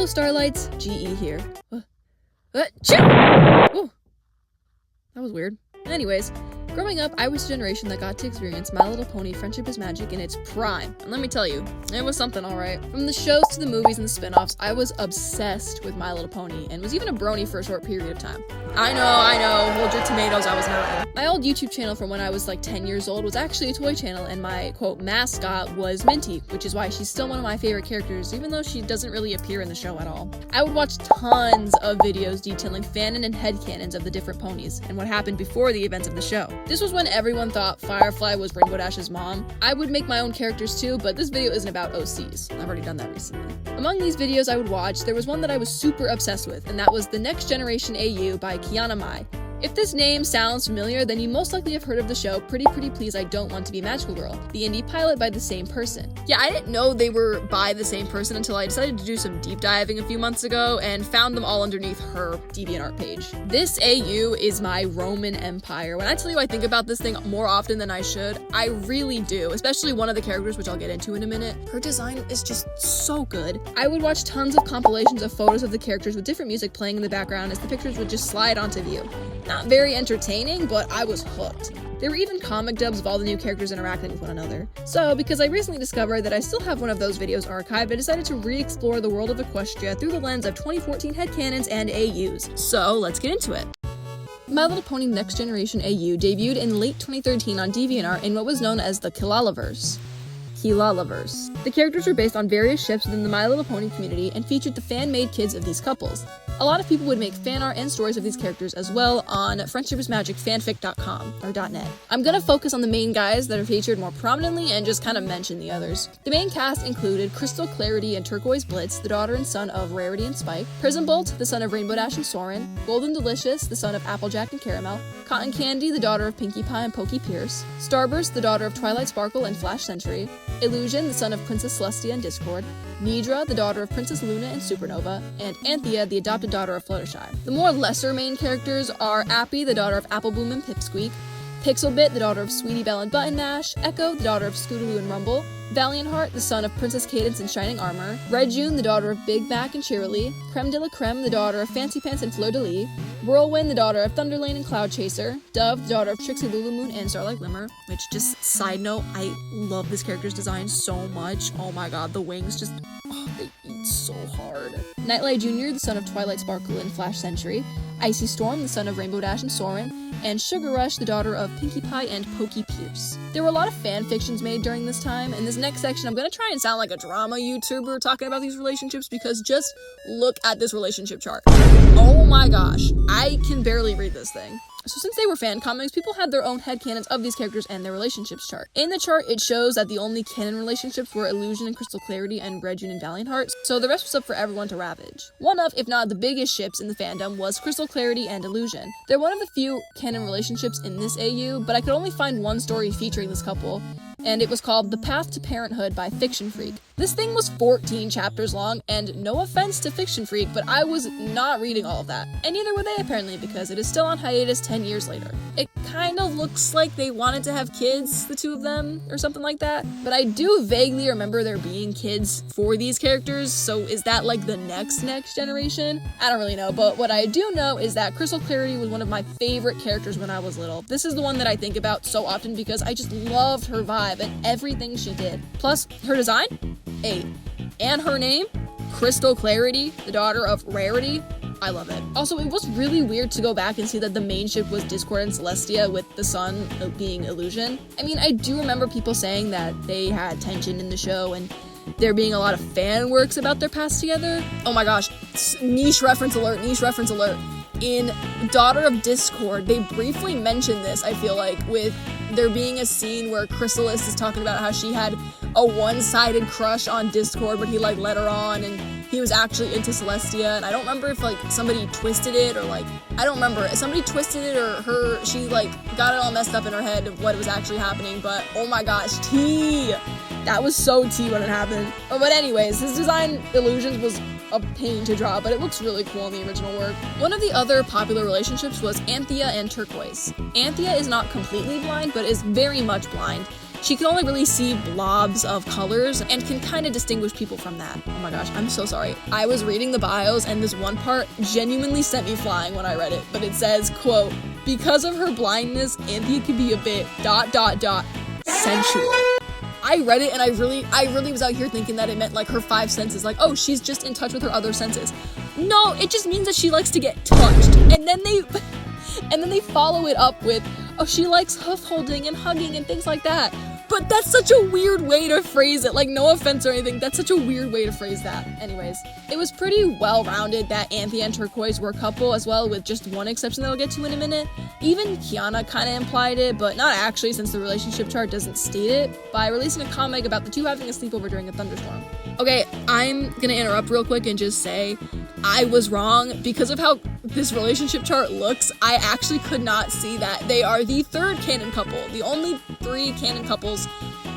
fellow Starlights, GE here. Ooh, that was weird. Anyways, growing up, I was the generation that got to experience My Little Pony Friendship is Magic in its prime. And let me tell you, it was something alright. From the shows to the movies and the spin-offs, I was obsessed with My Little Pony and was even a brony for a short period of time. I know, hold your tomatoes, I was not. My old YouTube channel from when I was like 10 years old was actually a toy channel, and my, quote, mascot was Minty, which is why she's still one of my favorite characters, even though she doesn't really appear in the show at all. I would watch tons of videos detailing fanon and headcanons of the different ponies, and what happened before the events of the show. This was when everyone thought Firefly was Rainbow Dash's mom. I would make my own characters too, but this video isn't about OCs. I've already done that recently. Among these videos I would watch, there was one that I was super obsessed with, and that was the Next Generation AU by Kiana Mai. If this name sounds familiar, then you most likely have heard of the show Pretty Please I Don't Want to Be Magical Girl, the indie pilot by the same person. Yeah, I didn't know they were by the same person until I decided to do some deep diving a few months ago and found them all underneath her Deviantart page. This AU is my Roman Empire. When I tell you I think about this thing more often than I should, I really do, especially one of the characters, which I'll get into in a minute. Her design is just so good. I would watch tons of compilations of photos of the characters with different music playing in the background as the pictures would just slide onto view. Not very entertaining, but I was hooked. There were even comic dubs of all the new characters interacting with one another. So, because I recently discovered that I still have one of those videos archived, I decided to re-explore the world of Equestria through the lens of 2014 headcanons and AUs. So, let's get into it. My Little Pony Next Generation AU debuted in late 2013 on DeviantArt in what was known as the Kilalaverse. The characters were based on various ships within the My Little Pony community and featured the fan-made kids of these couples. A lot of people would make fan art and stories of these characters as well on friendshipsmagicfanfic.com or .net. I'm gonna focus on the main guys that are featured more prominently and just kind of mention the others. The main cast included Crystal Clarity and Turquoise Blitz, the daughter and son of Rarity and Spike, Prism Bolt, the son of Rainbow Dash and Soren, Golden Delicious, the son of Applejack and Caramel, Cotton Candy, the daughter of Pinkie Pie and Pokey Pierce, Starburst, the daughter of Twilight Sparkle and Flash Sentry, Illusion, the son of Princess Celestia and Discord, Nidra, the daughter of Princess Luna and Supernova, and Anthea, the adopted daughter of Fluttershy. The more lesser main characters are Appy, the daughter of Applebloom and Pipsqueak, Pixelbit, the daughter of Sweetie Belle and Buttondash, Echo, the daughter of Scootaloo and Rumble, Valiantheart, the son of Princess Cadence and Shining Armor, Red June, the daughter of Big Mac and Cheerilee, Creme de la Creme, the daughter of Fancy Pants and Fleur de Lis, Whirlwind, the daughter of Thunderlane and Cloud Chaser, Dove, the daughter of Trixie Lulumoon and Starlight Glimmer, which, just side note, I love this character's design so much. Oh my god, the wings just, they eat so hard. Nightlight Jr., the son of Twilight Sparkle and Flash Sentry, Icy Storm, the son of Rainbow Dash and Soren, and Sugar Rush, the daughter of Pinkie Pie and Pokey Pierce. There were a lot of fan fictions made during this time. In this next section, I'm gonna try and sound like a drama YouTuber talking about these relationships because just look at this relationship chart. Oh my gosh, I can barely read this thing. So since they were fan comics, people had their own headcanons of these characters and their relationships chart. In the chart, it shows that the only canon relationships were Illusion and Crystal Clarity and Red June and Valiantheart, so the rest was up for everyone to ravage. One of, if not the biggest ships in the fandom, was Crystal Clarity and Illusion. They're one of the few canon relationships in this AU, but I could only find one story featuring this couple, and it was called The Path to Parenthood by Fiction Freak. This thing was 14 chapters long, and no offense to Fiction Freak, but I was not reading all of that. And neither were they apparently, because it is still on hiatus 10 years later. It kind of looks like they wanted to have kids, the two of them, or something like that, but I do vaguely remember there being kids for these characters, so is that like the next generation? I don't really know, but what I do know is that Crystal Clarity was one of my favorite characters when I was little. This is the one that I think about so often because I just loved her vibe and everything she did. Plus, her design? 8. And her name? Crystal Clarity, the daughter of Rarity. I love it. Also, it was really weird to go back and see that the main ship was Discord and Celestia with the son being Illusion. I mean, I do remember people saying that they had tension in the show and there being a lot of fan works about their past together. Oh my gosh, niche reference alert. In Daughter of Discord, they briefly mentioned this, I feel like, with there being a scene where Chrysalis is talking about how she had a one-sided crush on Discord, but he like let her on and he was actually into Celestia, and I don't remember if like somebody twisted it or like, I don't remember if somebody twisted it or she like got it all messed up in her head of what was actually happening, but oh my gosh, tea! That was so tea when it happened. But anyways, his design Illusions was a pain to draw, but it looks really cool in the original work. One of the other popular relationships was Anthea and Turquoise. Anthea is not completely blind, but is very much blind, she can only really see blobs of colors and can kind of distinguish people from that. Oh my gosh, I'm so sorry. I was reading the bios and this one part genuinely sent me flying when I read it, but it says, quote, because of her blindness, Anthea can be a bit ... sensual. I read it and I really was out here thinking that it meant like her 5 senses, like, oh, she's just in touch with her other senses. No, it just means that she likes to get touched. And then they follow it up with, oh, she likes hoof holding and hugging and things like that. But that's such a weird way to phrase it. Like, no offense or anything, that's such a weird way to phrase that. Anyways, it was pretty well-rounded that Anthea and Turquoise were a couple as well, with just one exception that I'll get to in a minute. Even Kiana kind of implied it, but not actually, since the relationship chart doesn't state it, by releasing a comic about the two having a sleepover during a thunderstorm. Okay, I'm gonna interrupt real quick and just say I was wrong. Because of how this relationship chart looks, I actually could not see that. They are the third canon couple. The only 3 canon couples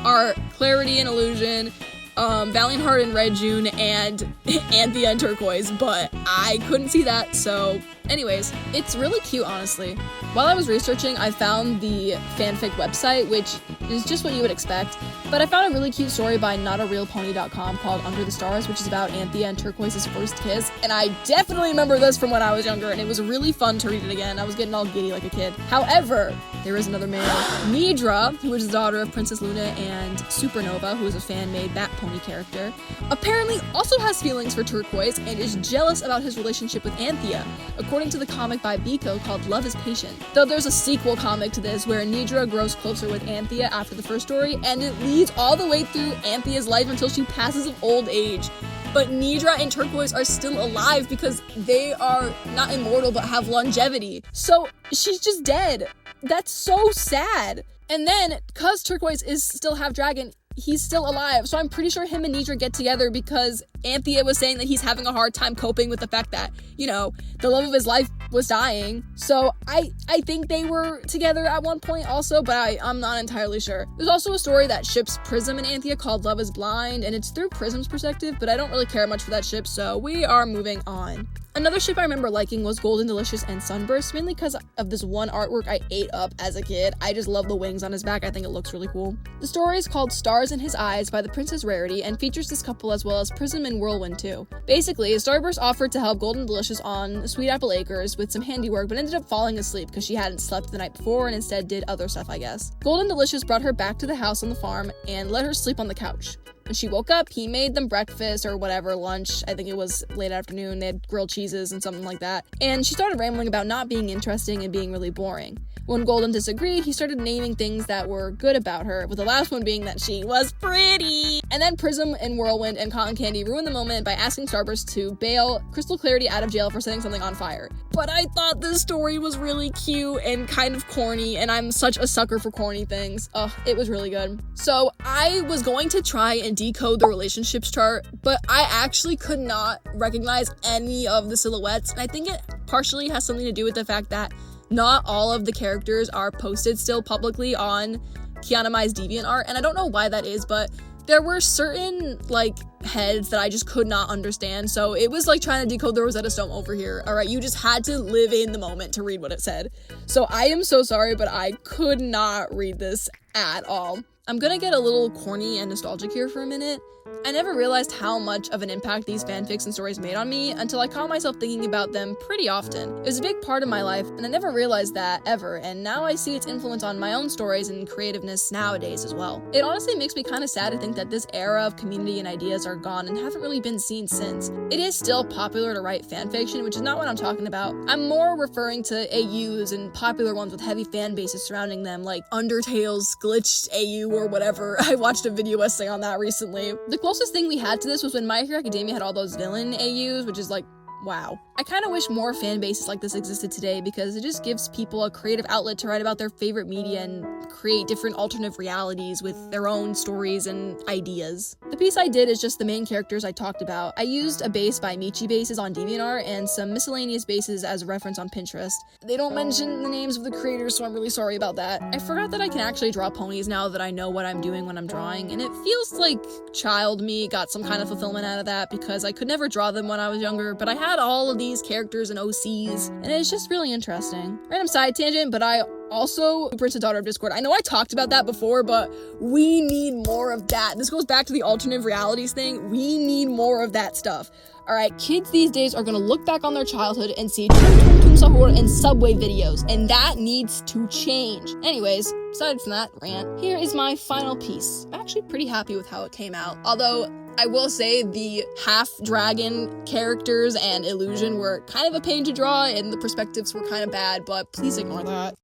are Clarity and Illusion, Valiantheart and Red June, and Anthea and Turquoise, but I couldn't see that, so anyways, it's really cute, honestly. While I was researching, I found the fanfic website, which is just what you would expect, but I found a really cute story by notarealpony.com called Under the Stars, which is about Anthea and Turquoise's first kiss, and I definitely remember this from when I was younger, and it was really fun to read it again. I was getting all giddy like a kid. However, there is another male, Nidra, who is the daughter of Princess Luna and Supernova, who is a fan-made Bat Pony character, apparently also has feelings for Turquoise and is jealous about his relationship with Anthea, according to the comic by Biko called Love is Patient. Though there's a sequel comic to this where Nidra grows closer with Anthea after the first story, and it leads all the way through Anthea's life until she passes of old age. But Nidra and Turquoise are still alive because they are not immortal but have longevity. So she's just dead. That's so sad. And then, cause Turquoise is still half dragon, he's still alive. So I'm pretty sure him and Nidra get together because Anthea was saying that he's having a hard time coping with the fact that, you know, the love of his life was dying. So I think they were together at one point also, but I'm not entirely sure. There's also a story that ships Prism and Anthea called Love is Blind, and it's through Prism's perspective, but I don't really care much for that ship, so we are moving on. Another ship I remember liking was Golden Delicious and Sunburst, mainly because of this one artwork I ate up as a kid. I just love the wings on his back. I think it looks really cool. The story is called Stars in His Eyes by the Princess Rarity and features this couple as well as Prism and Whirlwind too. Basically, Starburst offered to help Golden Delicious on Sweet Apple Acres with some handiwork, but ended up falling asleep because she hadn't slept the night before and instead did other stuff, I guess. Golden Delicious brought her back to the house on the farm and let her sleep on the couch. When she woke up, he made them breakfast or whatever, lunch. I think it was late afternoon. They had grilled cheeses and something like that. And she started rambling about not being interesting and being really boring. When Golden disagreed, he started naming things that were good about her, with the last one being that she was pretty. And then Prism and Whirlwind and Cotton Candy ruined the moment by asking Starburst to bail Crystal Clarity out of jail for setting something on fire. But I thought this story was really cute and kind of corny, and I'm such a sucker for corny things. Ugh, it was really good. So I was going to try and decode the relationships chart, but I actually could not recognize any of the silhouettes, and I think it partially has something to do with the fact that not all of the characters are posted still publicly on Kiana Mai's Deviantart, and I don't know why that is, but there were certain, like, heads that I just could not understand, so it was like trying to decode the Rosetta Stone over here, alright? You just had to live in the moment to read what it said. So I am so sorry, but I could not read this at all. I'm gonna get a little corny and nostalgic here for a minute. I never realized how much of an impact these fanfics and stories made on me until I caught myself thinking about them pretty often. It was a big part of my life, and I never realized that ever, and now I see its influence on my own stories and creativeness nowadays as well. It honestly makes me kind of sad to think that this era of community and ideas are gone and haven't really been seen since. It is still popular to write fanfiction, which is not what I'm talking about. I'm more referring to AUs and popular ones with heavy fan bases surrounding them, like Undertale's glitched AU or whatever. I watched a video essay on that recently. The closest thing we had to this was when My Hero Academia had all those villain AUs, which is like, wow. I kind of wish more fan bases like this existed today because it just gives people a creative outlet to write about their favorite media and create different alternative realities with their own stories and ideas. The piece I did is just the main characters I talked about. I used a base by Michi Bases on DeviantArt and some miscellaneous bases as a reference on Pinterest. They don't mention the names of the creators, so I'm really sorry about that. I forgot that I can actually draw ponies now that I know what I'm doing when I'm drawing, and it feels like child me got some kind of fulfillment out of that because I could never draw them when I was younger, but I had all of the these characters and OCs, and it's just really interesting. Random side tangent, but I also Prince's Daughter of Discord. I know I talked about that before, but we need more of that. This goes back to the alternative realities thing. We need more of that stuff. Alright, kids these days are gonna look back on their childhood and see Tum Tum Tum Sahur and Subway videos, and that needs to change. Anyways, aside from that rant, here is my final piece. I'm actually pretty happy with how it came out, although I will say the half-dragon characters and illusion were kind of a pain to draw, and the perspectives were kind of bad, but please ignore that.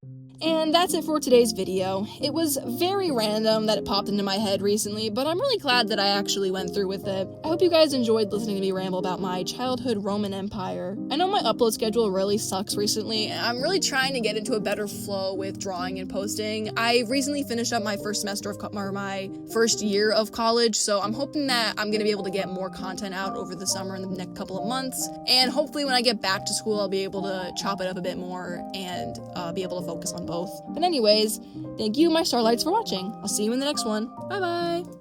And that's it for today's video. It was very random that it popped into my head recently, but I'm really glad that I actually went through with it. I hope you guys enjoyed listening to me ramble about my childhood Roman Empire. I know my upload schedule really sucks recently, and I'm really trying to get into a better flow with drawing and posting. I recently finished up my first semester of my first year of college, so I'm hoping that I'm gonna be able to get more content out over the summer in the next couple of months, and hopefully when I get back to school, I'll be able to chop it up a bit more and be able to focus on both. But anyways, thank you, my starlights, for watching. I'll see you in the next one. Bye bye!